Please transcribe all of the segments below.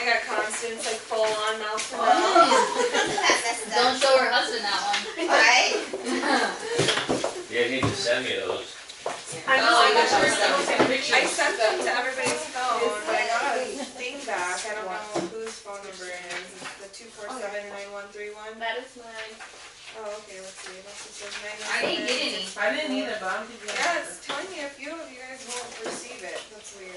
got Constance like full on mouth to mouth. Don't show her husband that one. Right? You need to send me those. I know, I got yours. I I sent them to everybody's phone, but I got a thing back. I don't know whose phone number it is. It's the 247-9131. That is mine. Oh, okay, let's see. This just says I didn't get any. I didn't either, but I'm thinking. Yeah, it's telling me a few of you guys won't receive it. That's weird.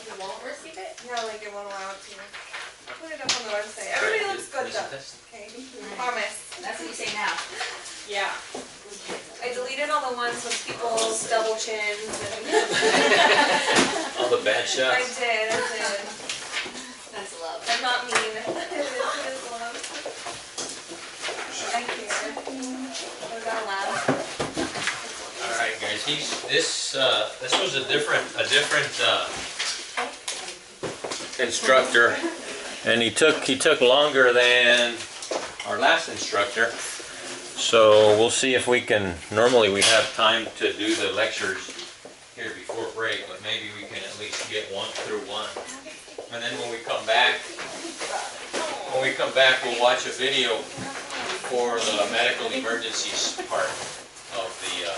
You won't receive it? Yeah, like it won't allow it to. I'll put it up on the website. Everybody looks good though. Okay, promise. That's what you say now. Yeah. I deleted all the ones with people's double chins and All the bad I shots. did. That's love. I'm not mean. It is love. I care. We're gonna laugh. All right, guys. This was a different instructor, and he took longer than our last instructor. So we'll see if we can. Normally we have time to do the lectures here before break, but maybe we can at least get one through one. And then when we come back, we'll watch a video for the medical emergencies part of the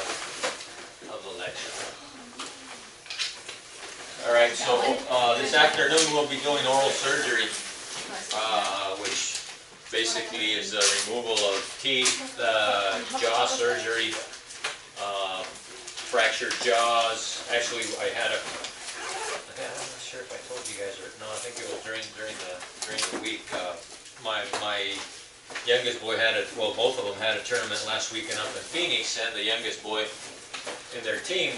lecture. All right, so this afternoon we'll be doing oral surgery, which basically is the removal of teeth, jaw surgery, fractured jaws. Actually, I'm not sure if I told you guys or no. I think it was during the week. My youngest boy both of them had a tournament last weekend up in Phoenix, and the youngest boy in their team,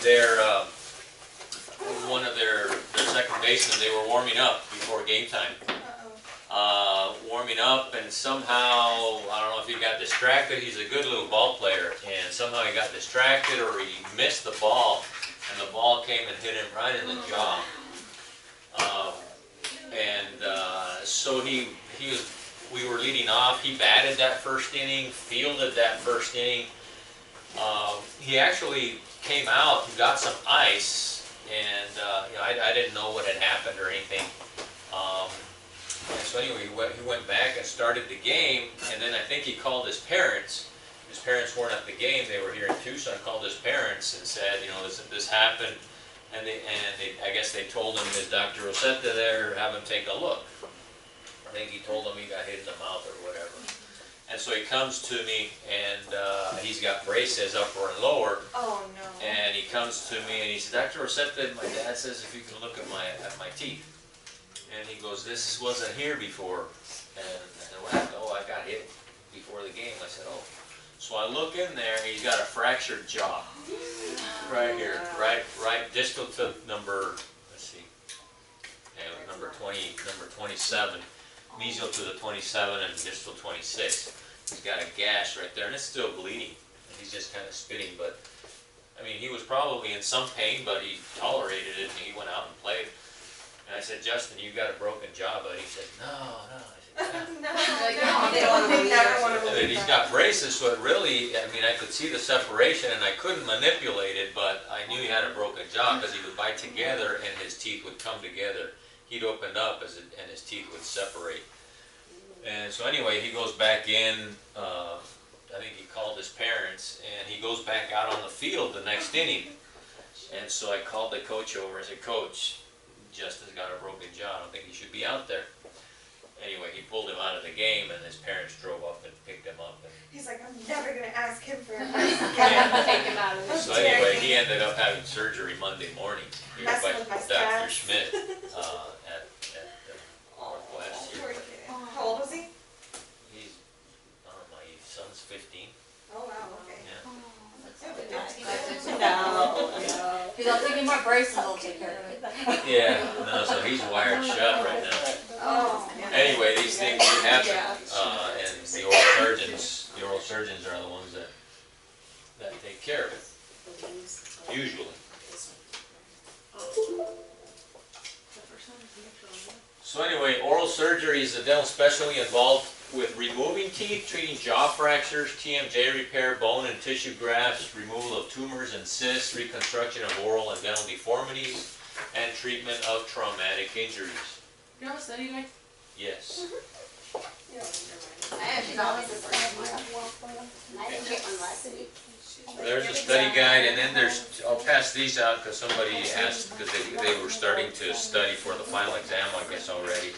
one of their second basemen, they were warming up before game time. Warming up, and somehow, I don't know if he got distracted. He's a good little ball player, and somehow he got distracted or he missed the ball, and the ball came and hit him right in the jaw. So we were leading off. He batted that first inning, fielded that first inning. He actually came out and got some ice, and I didn't know what had happened or anything. And so anyway, he went back and started the game, and then I think he called his parents. His parents weren't at the game; they were here in Tucson. Called his parents and said, this happened, and I guess they told him, "Is Dr. Rosetta there? Have him take a look." I think he told them he got hit in the mouth or whatever. And so he comes to me, and he's got braces upper and lower. Oh no. And he comes to me and he said, "Dr. Rosetta, my dad says if you can look at my teeth." And he goes, "This wasn't here before." And I said, "What happened?" "Oh, I got hit before the game." I said, "Oh." So I look in there, and he's got a fractured jaw. Right here, right distal to number 27. Mesial to the 27 and distal 26. He's got a gash right there, and it's still bleeding. And he's just kind of spitting, but I mean, he was probably in some pain, but he tolerated it, and he went out and played. And I said, "Justin, you got a broken jaw," but he said, "No." I said, No, They never want to and believe he's that. got braces, so it really, I mean, I could see the separation, and I couldn't manipulate it, but I knew he had a broken jaw because he would bite together, and his teeth would come together. He'd open up, and his teeth would separate. And so anyway, he goes back in. I think he called his parents, and he goes back out on the field the next inning. And so I called the coach over and said, "Coach, Justin's got a broken jaw. I don't think he should be out there." Anyway, he pulled him out of the game, and his parents drove up and picked him up. And He's like, "I'm never gonna ask him for advice Yeah. Take him out of this. so anyway, he ended up having surgery Monday morning here by Messing with my Dr. stats. Schmidt at Northwest here. Poor kid. How old was he? He's, my son's 15. Oh wow, okay. Yeah. No. He's all taking more braces, I'll take care of it. Yeah, no, so he's wired shut right now. Oh. Anyway, these things do happen, Yeah. and the oral surgeons are the ones that take care of it, usually. So anyway, oral surgery is a dental specialty involved with removing teeth, treating jaw fractures, TMJ repair, bone and tissue grafts, removal of tumors and cysts, reconstruction of oral and dental deformities, and treatment of traumatic injuries. You have a study like? Yes. I actually thought this was the first one. I didn't get one last week. There's a study guide, and then there's, I'll pass these out because somebody asked, because they were starting to study for the final exam, I guess, already.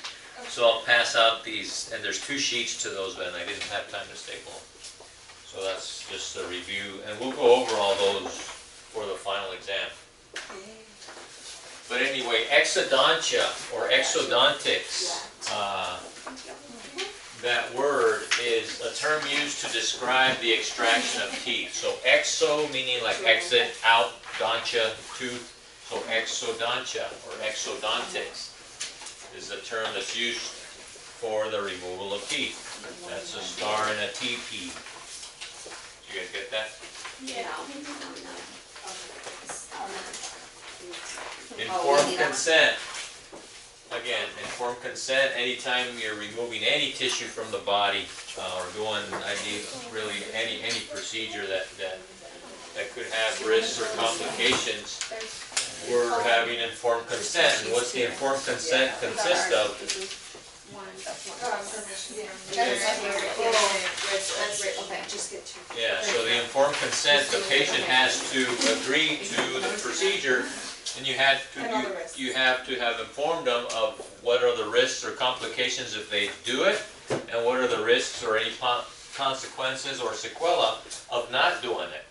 So I'll pass out these, and there's 2 sheets to those, and I didn't have time to staple them. So that's just a review, and we'll go over all those for the final exam. But anyway, exodontia, or exodontics, that word is a term used to describe the extraction of teeth. So exo meaning like exit, out, dontia, tooth. So exodontia or exodontics is the term that's used for the removal of teeth. That's a star and a TP. Did you guys get that? Yeah. Informed consent. Again, informed consent, anytime you're removing any tissue from the body, or doing, really any procedure that could have risks or complications, we're having informed consent. And what's the informed consent consist of? Yeah, so the informed consent, the patient has to agree to the procedure, and you have to have informed them of what are the risks or complications if they do it, and what are the risks or any consequences or sequela of not doing it.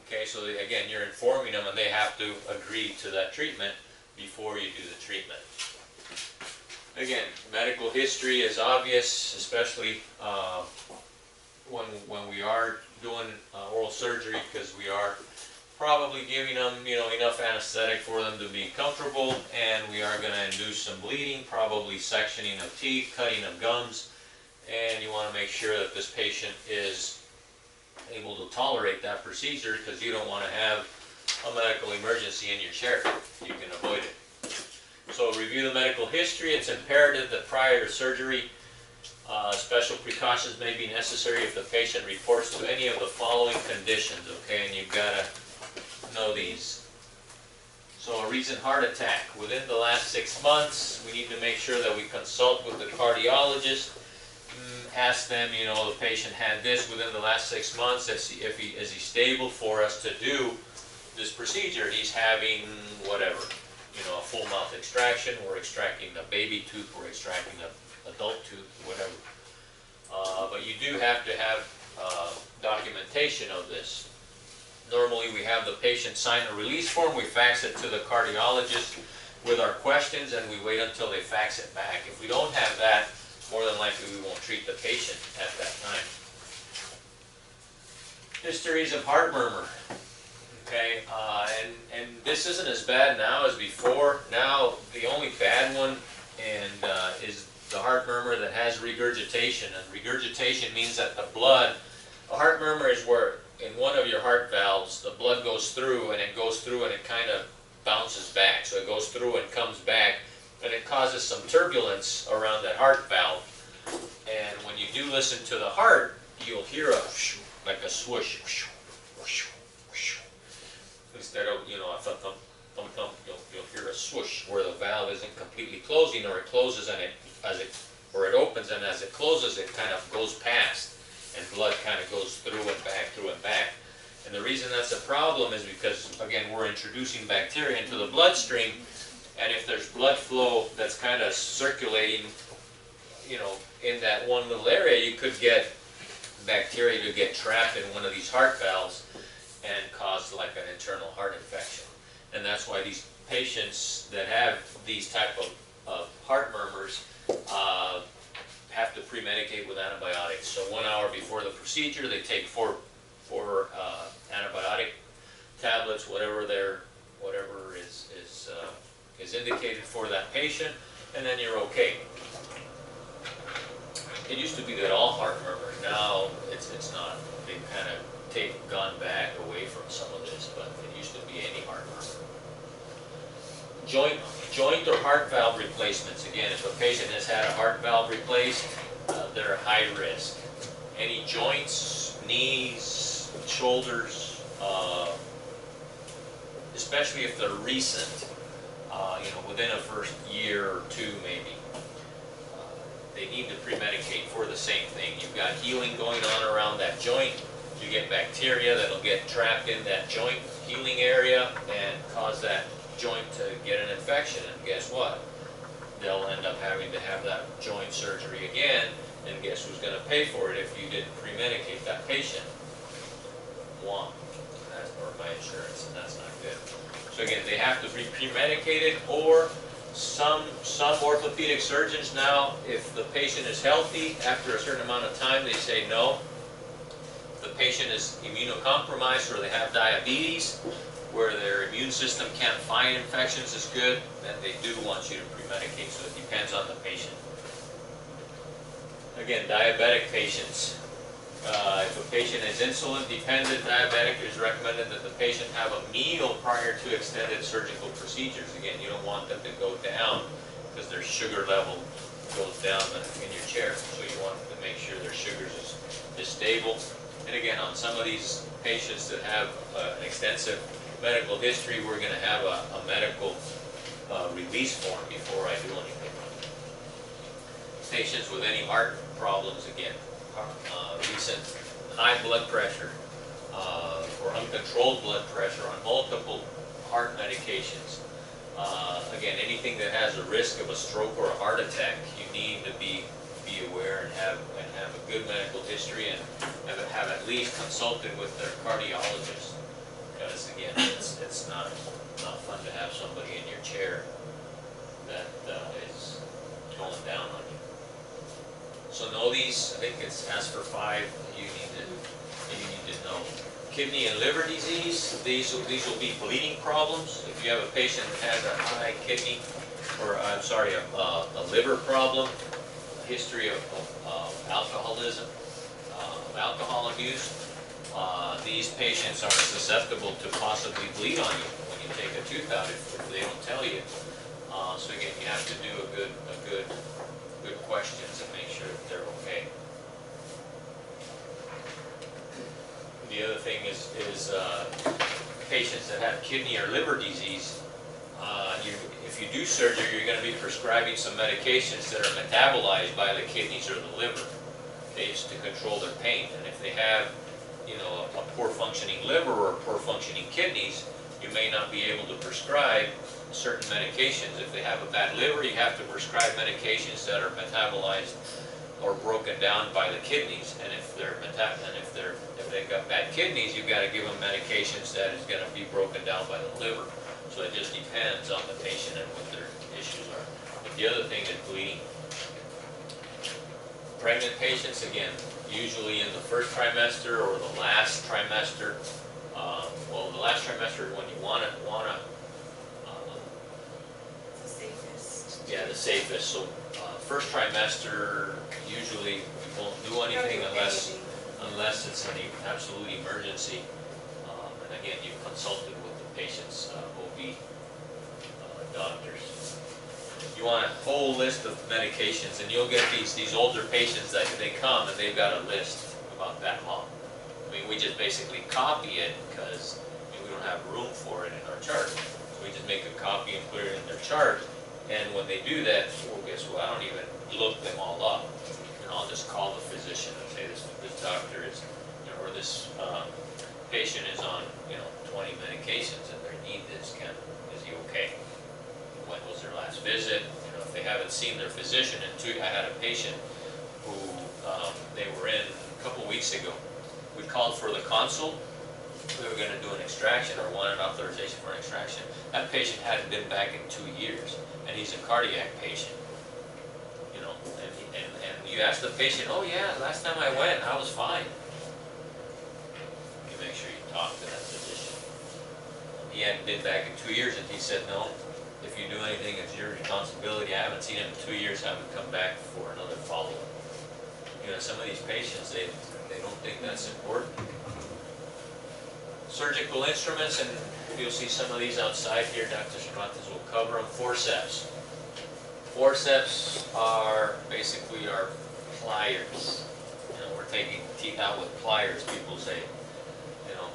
Okay, so again, you're informing them, and they have to agree to that treatment before you do the treatment. Again, medical history is obvious, especially when we are doing oral surgery, because we are probably giving them, enough anesthetic for them to be comfortable, and we are going to induce some bleeding, probably sectioning of teeth, cutting of gums, and you want to make sure that this patient is able to tolerate that procedure, because you don't want to have a medical emergency in your chair. You can avoid it. So review the medical history. It's imperative that prior to surgery, special precautions may be necessary if the patient reports to any of the following conditions, okay, and you've got to know these. So a recent heart attack. Within the last 6 months, we need to make sure that we consult with the cardiologist, ask them, the patient had this within the last 6 months, is he stable for us to do this procedure? He's having whatever, a full mouth extraction, we're extracting the baby tooth, we're extracting the adult tooth, whatever. But you do have to have documentation of this. Normally we have the patient sign a release form, we fax it to the cardiologist with our questions, and we wait until they fax it back. If we don't have that, more than likely we won't treat the patient at that time. Histories of heart murmur. Okay, and this isn't as bad now as before. Now the only bad one is the heart murmur that has regurgitation. And regurgitation means that the blood, a heart murmur is where in one of your heart valves the blood goes through and it kind of bounces back. So it goes through and comes back, and it causes some turbulence around that heart valve. And when you do listen to the heart, you'll hear like a swoosh. Instead of, a thump, thump, thump, thump, you'll hear a swoosh where the valve isn't completely closing, or it closes and or it opens, and as it closes, it kind of goes past, and blood kind of goes through and back. And the reason that's a problem is because, again, we're introducing bacteria into the bloodstream, and if there's blood flow that's kind of circulating, in that one little area, you could get bacteria to get trapped in one of these heart valves and cause like an internal heart infection. And that's why these patients that have these type of heart murmurs have to pre-medicate with antibiotics. So 1 hour before the procedure, they take four antibiotic tablets, whatever is indicated for that patient, and then you're okay. It used to be that all heart murmur. Now it's not. They've kind of gone back away from some of this, but it used to be any heart murmur. Joint or heart valve replacements. Again, if a patient has had a heart valve replaced, they're high risk. Any joints, knees, shoulders, especially if they're recent, within a first year or two maybe. for the same thing. You've got healing going on around that joint. You get bacteria that'll get trapped in that joint healing area and cause that joint to get an infection. And guess what? They'll end up having to have that joint surgery again, and guess who's going to pay for it if you didn't pre-medicate that patient? One. That's or my insurance, and that's not good. So again, they have to be pre-medicated, or some orthopedic surgeons now, if the patient is healthy, after a certain amount of time, they say no. The patient is immunocompromised, or they have diabetes, where their immune system can't fight infections as good, then they do want you to pre-medicate, so it depends on the patient. Again, diabetic patients. If a patient is insulin-dependent diabetic, it is recommended that the patient have a meal prior to extended surgical procedures. Again, you don't want them to go down because their sugar level goes down in your chair, so you want to make sure their sugars is stable. And again, on some of these patients that have an extensive medical history, we're going to have a medical release form before I do anything. Patients with any heart problems, again, recent high blood pressure or uncontrolled blood pressure on multiple heart medications. Again, anything that has a risk of a stroke or a heart attack, you need to be aware and have a good medical history, and have at least consulted with their cardiologist. Because again, it's not fun to have somebody in your chair that is going down on you. So know these. I think it's asked for 5. You need to know. Kidney and liver disease. These will be bleeding problems. If you have a patient that has a high kidney, or I'm sorry, a liver problem, a history of alcoholism, alcohol abuse. These patients are susceptible to possibly bleed on you when you take a tooth out if they don't tell you. So again, you have to do a good questions and make sure that they're okay. The other thing is patients that have kidney or liver disease. If you do surgery, you're going to be prescribing some medications that are metabolized by the kidneys or the liver. Okay, it's to control their pain. And if they have, a poor functioning liver or poor functioning kidneys, you may not be able to prescribe certain medications. If they have a bad liver, you have to prescribe medications that are metabolized or broken down by the kidneys. And if they've got bad kidneys, you've got to give them medications that is going to be broken down by the liver. So it just depends on the patient and what their issues are. But the other thing is bleeding. Pregnant patients, again, usually in the first trimester or the last trimester. Well, the last trimester is when you want to. The safest. Yeah, the safest. So first trimester, usually we won't do anything unless it's an absolute emergency. And again, you've consulted with the patient's OB doctors. You want a whole list of medications, and you'll get these older patients that they come and they've got a list about that long. I mean, we just basically copy it because we don't have room for it in our chart. So we just make a copy and put it in their chart. And when they do that, well, guess what? I don't even look them all up. I'll just call the physician and say this doctor is, or this patient is on 20 medications and they need this. Is he okay? When was their last visit? If they haven't seen their physician in 2, I had a patient who they were in a couple weeks ago. We called for the consult. We were going to do an extraction or wanted authorization for an extraction. That patient hadn't been back in 2 years, and he's a cardiac patient. And you ask the patient, oh yeah, last time I went, I was fine. You make sure you talk to that physician. He hadn't been back in 2 years, and he said, no, if you do anything, it's your responsibility. I haven't seen him in 2 years, have him come back for another follow-up. Some of these patients, they don't think that's important. Surgical instruments, and you'll see some of these outside here. Dr. Cervantes will cover them. Forceps. Forceps are basically our pliers. We're taking teeth out with pliers, people say.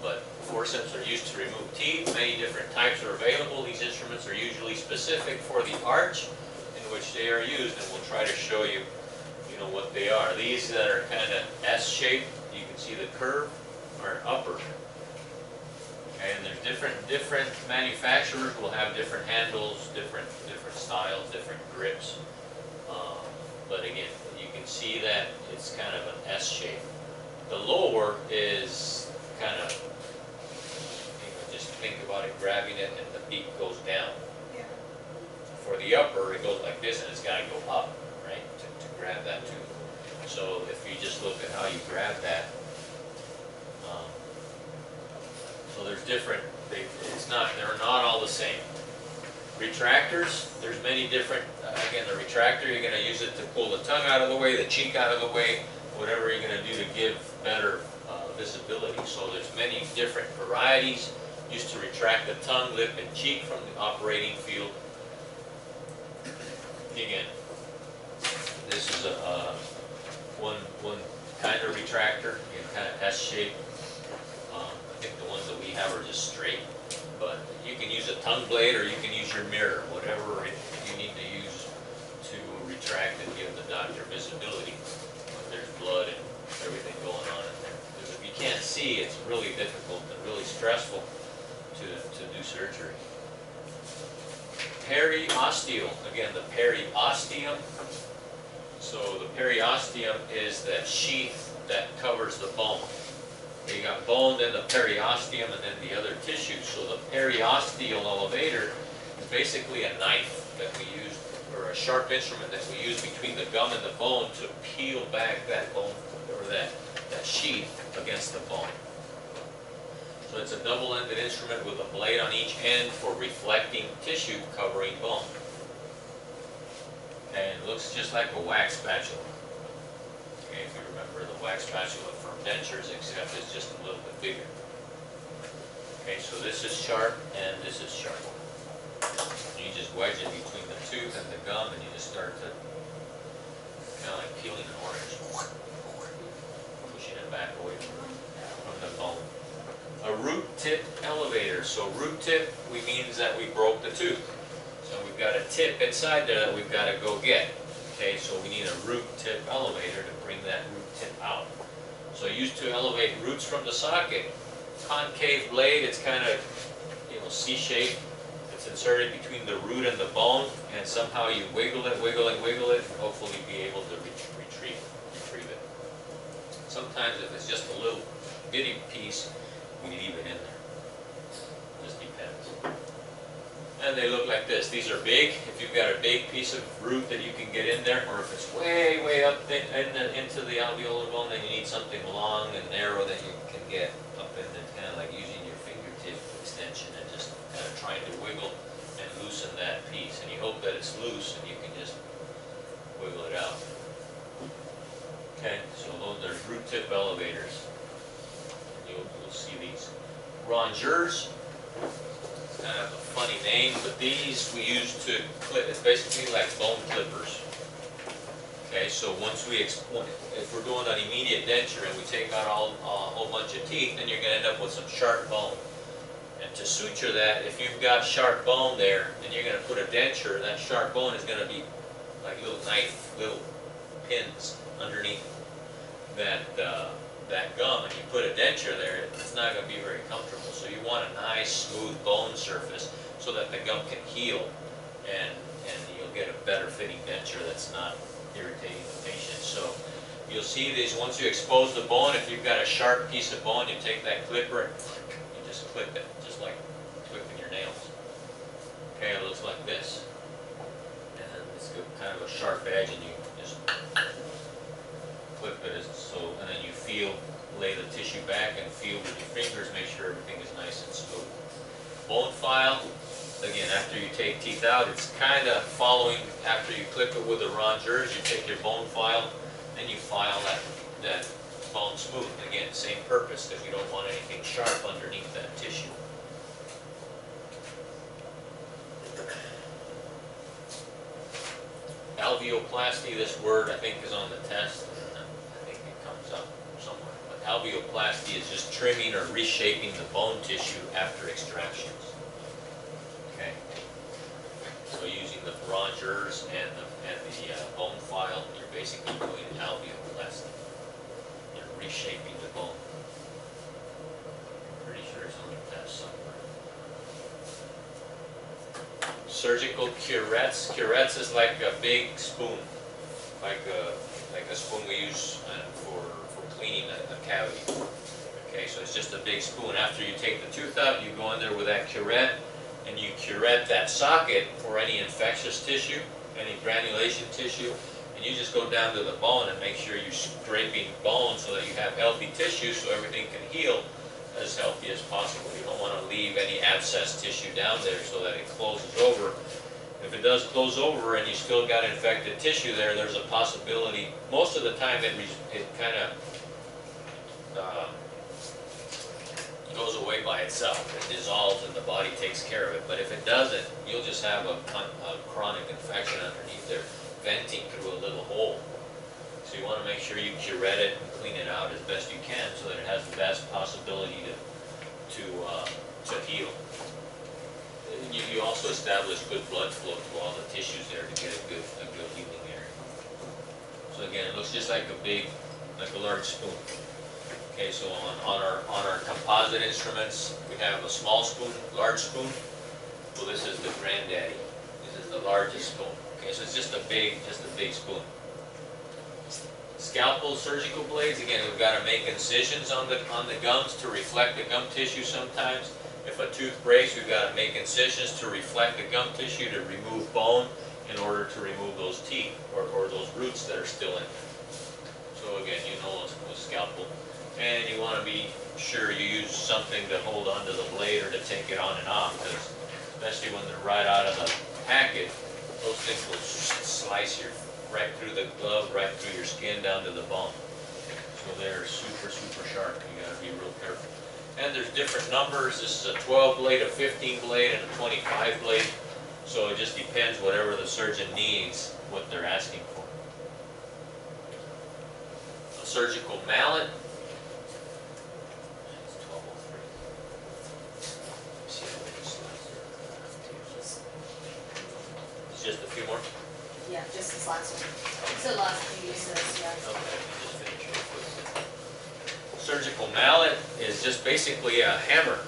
But forceps are used to remove teeth. Many different types are available. These instruments are usually specific for the arch in which they are used, and we'll try to show you you know what they are. These that are kind of S-shaped, you can see the curve, are upper. Okay, and there's different manufacturers will have different handles, different styles, different grips. But again, you can see that it's kind of an S shape. The lower is kind of, just think about it, grabbing it and the beak goes down. Yeah. For the upper, it goes like this and it's got to go up, right, to grab that too. So if you just look at how you grab that, so there's different, they're not all the same. Retractors, there's many different, again, the retractor, you're going to use it to pull the tongue out of the way, the cheek out of the way, whatever you're going to do to give better visibility. So there's many different varieties used to retract the tongue, lip, and cheek from the operating field. Again, this is one kind of retractor, again, kind of S-shaped. I think the ones that we have are just straight, but you can use a tongue blade or you can use your mirror, whatever you need to use to retract and give the doctor visibility when there's blood and everything going on in there. Because if you can't see, it's really difficult and really stressful to do surgery. Periosteal, again, the periosteum. So the periosteum is that sheath that covers the bone. You got bone, then the periosteum, and then the other tissue. So the periosteal elevator is basically a knife that we use, or a sharp instrument that we use between the gum and the bone to peel back that bone, or that sheath against the bone. So it's a double-ended instrument with a blade on each end for reflecting tissue covering bone. And it looks just like a wax spatula. Okay, if you remember the wax spatula from dentures, except it's just a little bit bigger. Okay, so this is sharp and this is sharp. You just wedge it between the tooth and the gum, and you just start to kind of like peeling an orange, pushing it back away from the bone. A root tip elevator. So root tip, means that we broke the tooth. So we've got a tip inside there that we've got to go get. Okay, so we need a root tip elevator to bring that root tip out. So used to elevate roots from the socket. Concave blade, it's kind of, C-shaped. It's inserted between the root and the bone, and somehow you wiggle it, and hopefully be able to retrieve it. Sometimes if it's just a little bitty piece, we leave it in there. Just depends. And they look like this. These are big. If you've got a big piece of root that you can get in there, or if it's way up into the alveolar bone, then you need something long and narrow that you can get up in there, kind of like using your fingertip extension and just kind of trying to wiggle and loosen that piece. And you hope that it's loose and you can just wiggle it out. Okay, so those are root tip elevators. You'll see these. Rongeurs. Kind of a funny name, but these we use to clip. It's basically like bone clippers. Okay, so once if we're doing an immediate denture and we take out a whole bunch of teeth, then you're going to end up with some sharp bone. And to suture that, if you've got sharp bone there, and you're going to put a denture, that sharp bone is going to be like little pins underneath that gum, and you put a denture there, it's not going to be very comfortable. So you want a nice, smooth bone surface so that the gum can heal, and you'll get a better fitting denture that's not irritating the patient. So you'll see these, once you expose the bone, if you've got a sharp piece of bone, you take that clipper and you just clip it, just like clipping your nails. Okay, it looks like this. And it's got kind of a sharp edge, and you just clip it, and then you lay the tissue back and feel with your fingers, make sure everything is nice and smooth. Bone file, again, after you take teeth out, it's kind of following, after you clip it with the rongeurs, you take your bone file, and you file that bone smooth. Again, same purpose, because you don't want anything sharp underneath that tissue. Alveoplasty, this word I think is on the test. Alveoplasty is just trimming or reshaping the bone tissue after extractions. Okay. So using the rongeurs and the bone file, you're basically doing surgical curettes. Curettes is like a big spoon, like a spoon we use for cleaning a cavity. Okay, so it's just a big spoon. After you take the tooth out, you go in there with that curette, and you curette that socket for any infectious tissue, any granulation tissue, and you just go down to the bone and make sure you're scraping bone so that you have healthy tissue so everything can heal as healthy as possible. You don't want to leave any abscess tissue down there so that it closes over. If it does close over and you still got infected tissue there, there's a possibility, most of the time it kind of goes away by itself. It dissolves and the body takes care of it. But if it doesn't, you'll just have a chronic infection underneath there, venting through a little hole. So you want to make sure you curette it and clean it out as best you can so that it has the best possibility to heal. You also establish good blood flow to all the tissues there to get a good healing area. So again, it looks just like a large spoon. Okay, so on our composite instruments, we have a small spoon, large spoon. Well, this is the granddaddy. This is the largest spoon. Okay, so it's just a big spoon. Scalpel surgical blades, again, we've got to make incisions on the gums to reflect the gum tissue sometimes. If a tooth breaks, we've got to make incisions to reflect the gum tissue to remove bone in order to remove those teeth or those roots that are still in there. So again, you know a scalpel. And you want to be sure you use something to hold onto the blade or to take it on and off, because especially when they're right out of the packet, those things will slice right through the glove, right through your skin, down to the bone. So they're super, super sharp. You got to be real careful. And there's different numbers. This is a 12 blade, a 15 blade, and a 25 blade. So it just depends whatever the surgeon needs, what they're asking for. A surgical mallet. Just a few more? Yeah, just this last one. It's the last few uses, yeah. Okay, just finish real quick. Surgical mallet is just basically a hammer.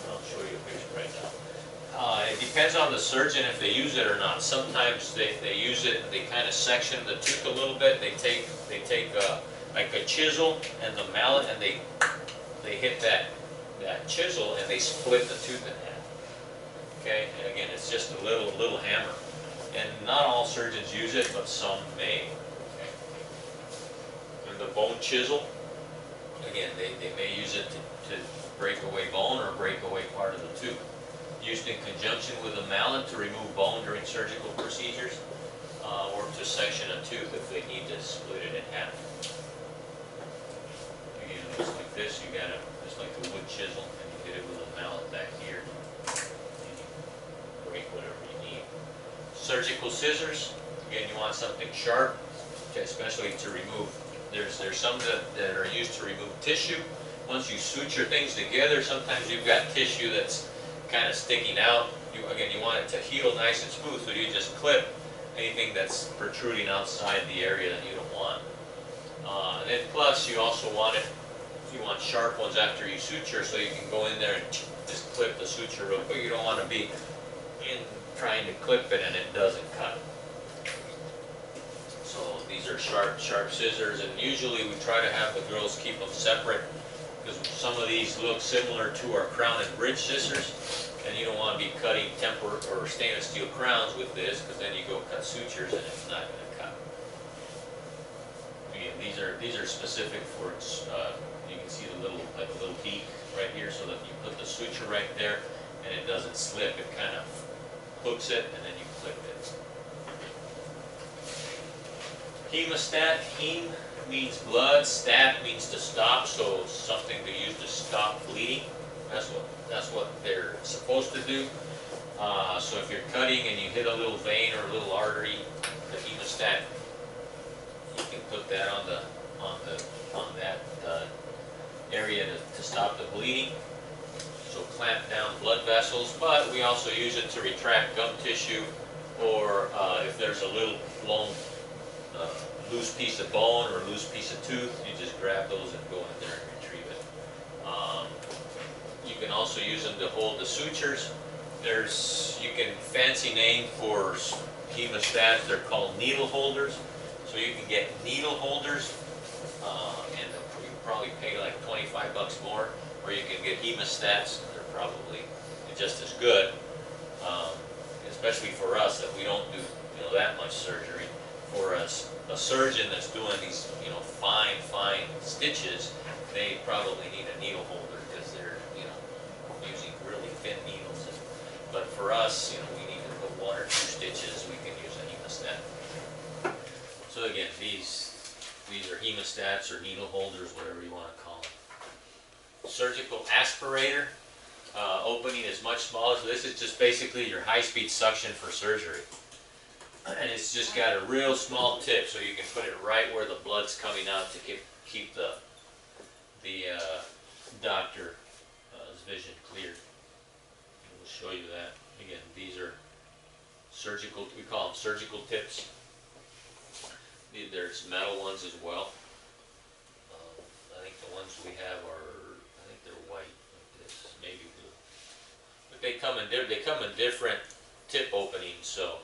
I'll show you a picture right now. It depends on the surgeon if they use it or not. Sometimes they use it and they kind of section the tooth a little bit. They take like a chisel and the mallet and they hit that chisel and they split the tooth in half. Okay, and again, it's just a little hammer. And not all surgeons use it, but some may. Okay. And the bone chisel, again, they may use it to break away bone or break away part of the tooth. Used in conjunction with a mallet to remove bone during surgical procedures, or to section a tooth if they need to split it in half. Again, it looks like this. You got just like a wood chisel, and you hit it with a mallet back here. And you break whatever you need. Surgical scissors, again, you want something sharp, especially to remove. There's some that are used to remove tissue. Once you suture things together, sometimes you've got tissue that's kind of sticking out. You want it to heal nice and smooth, so you just clip anything that's protruding outside the area that you don't want. And then plus, you also want sharp ones after you suture, so you can go in there and just clip the suture real quick. You don't want to be trying to clip it and it doesn't cut. So these are sharp scissors, and usually we try to have the girls keep them separate because some of these look similar to our crown and bridge scissors, and you don't want to be cutting temper or stainless steel crowns with this, because then you go cut sutures and it's not going to cut. Again, these are specific for you can see the little beak right here, so that you put the suture right there and it doesn't slip. It kind of hooks it, and then you clip it. Hemostat, heme means blood, stat means to stop, so something to use to stop bleeding. That's what they're supposed to do. So if you're cutting and you hit a little vein or a little artery, the hemostat, you can put that on that area to stop the bleeding. So clamp down blood vessels, but we also use it to retract gum tissue, or if there's a little loose piece of bone or loose piece of tooth, you just grab those and go in there and retrieve it. You can also use them to hold the sutures you can fancy name for hemostats, they're called needle holders. So you can get needle holders, and you can probably pay like 25 bucks more, or you can get hemostats, they're probably just as good, especially for us that we don't do that much surgery. For us, a surgeon that's doing these fine stitches, they probably need a needle holder because they're using really thin needles. But for us, we need to put 1 or 2 stitches, we can use a hemostat. So again, these are hemostats or needle holders, whatever you want to call them. Surgical aspirator, opening is much smaller. So this is just basically your high-speed suction for surgery. And it's just got a real small tip, so you can put it right where the blood's coming out to keep the doctor's vision cleared. We'll show you that. Again, these are surgical, we call them surgical tips. There's metal ones as well. I think the ones we have I think they're white, like this, maybe blue. But they come in different tip openings, so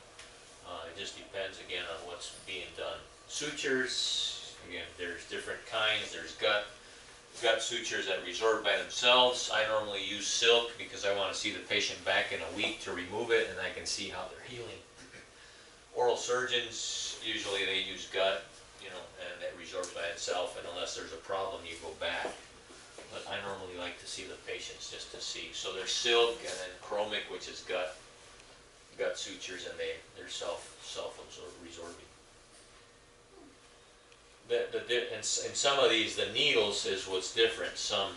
it just depends again on what's being done. Sutures, again, there's different kinds. There's gut sutures that resorb by themselves. I normally use silk because I want to see the patient back in a week to remove it, and I can see how they're healing. Oral surgeons, usually they use gut, and it resorbs by itself, and unless there's a problem, you go back. But I normally like to see the patients just to see. So there's silk, and then chromic, which is gut sutures, and they're self-resorbing. And some of these, the needles is what's different. Some,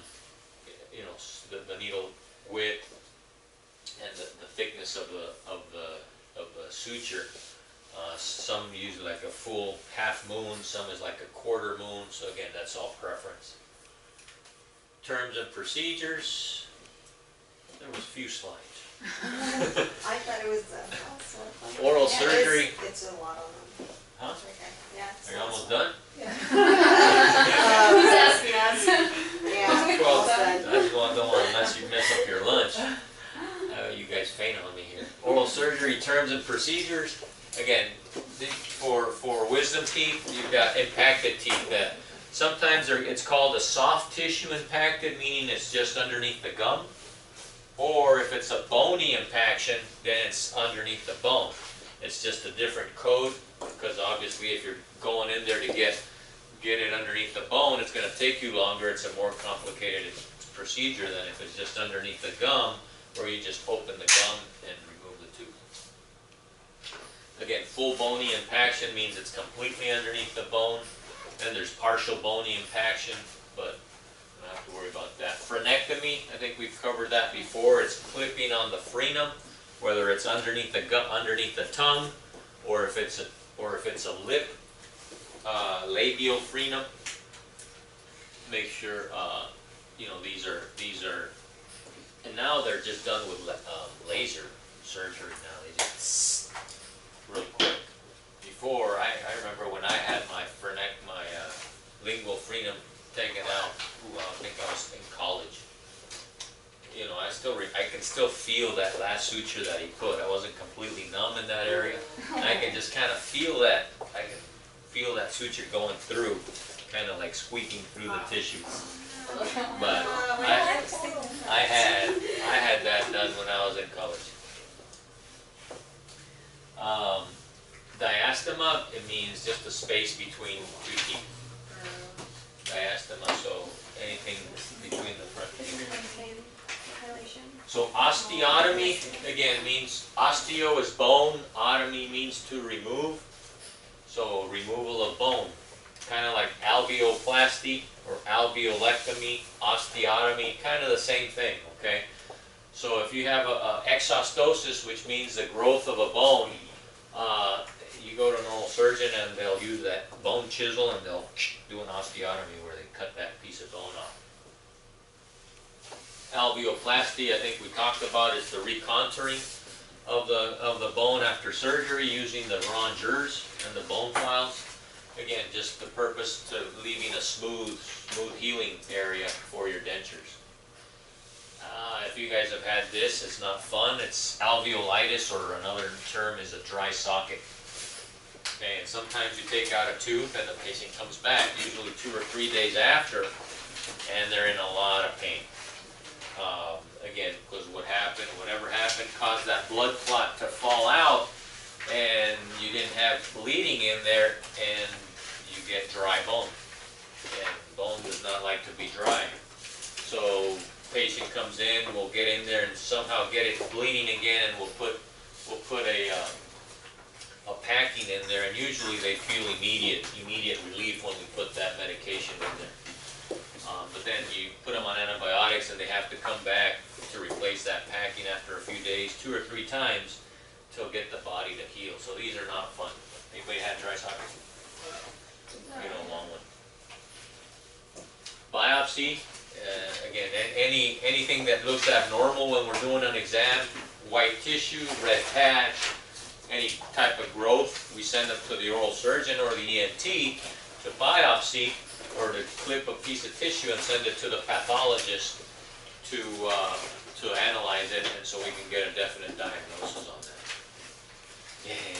the needle width and the thickness of the suture. Some use like a full half moon, some is like a quarter moon, so again, that's all preference. Terms and procedures, there was few slides. I thought it was Oral surgery. It's a lot of them. Huh? Okay. Yeah. Are you almost done? Who's asking us? Yeah. Well, I just don't want to mess up your lunch. You guys faint on me here. Oral surgery terms and procedures. Again, for wisdom teeth, you've got impacted teeth that sometimes it's called a soft tissue impacted, meaning it's just underneath the gum. Or if it's a bony impaction, then it's underneath the bone. It's just a different code, because obviously if you're going in there to get it underneath the bone, it's going to take you longer. It's a more complicated procedure than if it's just underneath the gum, where you just open the gum and remove the tooth. Again, full bony impaction means it's completely underneath the bone. Then there's partial bony impaction, but you don't have to worry about that. Frenectomy, I think we've covered that before. It's clipping on the frenum, whether it's underneath the tongue, or if it's a lip, labial frenum. Make sure these are, and now they're just done with laser surgery. Now they just real quick. Before, I remember when I had my lingual frenum taken out. I think I was in college. I can still feel that last suture that he put. I wasn't completely numb in that area. And I can just kind of feel that. I can feel that suture going through, kind of like squeaking through the tissue. But I had that done when I was in college. Diastema, it means just the space between two teeth. Diastema, so anything between the front teeth. So osteotomy, again, means osteo is bone, otomy means to remove. So removal of bone, kind of like alveoplasty or alveolectomy, osteotomy, kind of the same thing, okay? So if you have a exostosis, which means the growth of a bone, you go to an oral surgeon and they'll use that bone chisel and they'll do an osteotomy where they cut that piece of bone off. Alveoplasty, I think we talked about, is the recontouring of the bone after surgery using the rongeurs and the bone files. Again, just the purpose to leaving a smooth healing area for your dentures. If you guys have had this, it's not fun. It's alveolitis, or another term is a dry socket. Okay, and sometimes you take out a tooth and the patient comes back, usually 2 or 3 days after, and they're in a lot of pain. Again, because whatever happened caused that blood clot to fall out, and you didn't have bleeding in there, and you get dry bone. And bone does not like to be dry. So patient comes in, we'll get in there and somehow get it bleeding again, and we'll put a packing in there, and usually they feel immediate relief when we put that medication in there. But then you put them on antibiotics, and they have to come back to replace that packing after a few days, 2 or 3 times, to get the body to heal. So these are not fun. Anybody had dry socket? You know, long one. Biopsy, again, anything that looks abnormal when we're doing an exam, white tissue, red patch, any type of growth, we send them to the oral surgeon or the ENT to biopsy, or to clip a piece of tissue and send it to the pathologist to analyze it, and so we can get a definite diagnosis on that. Yay.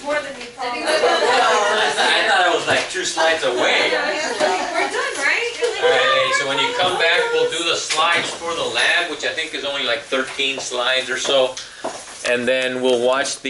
More than you thought. I thought it was like 2 slides away. We're done, right? All right, ladies, so when you come back, we'll do the slides for the lab, which I think is only like 13 slides or so, and then we'll watch the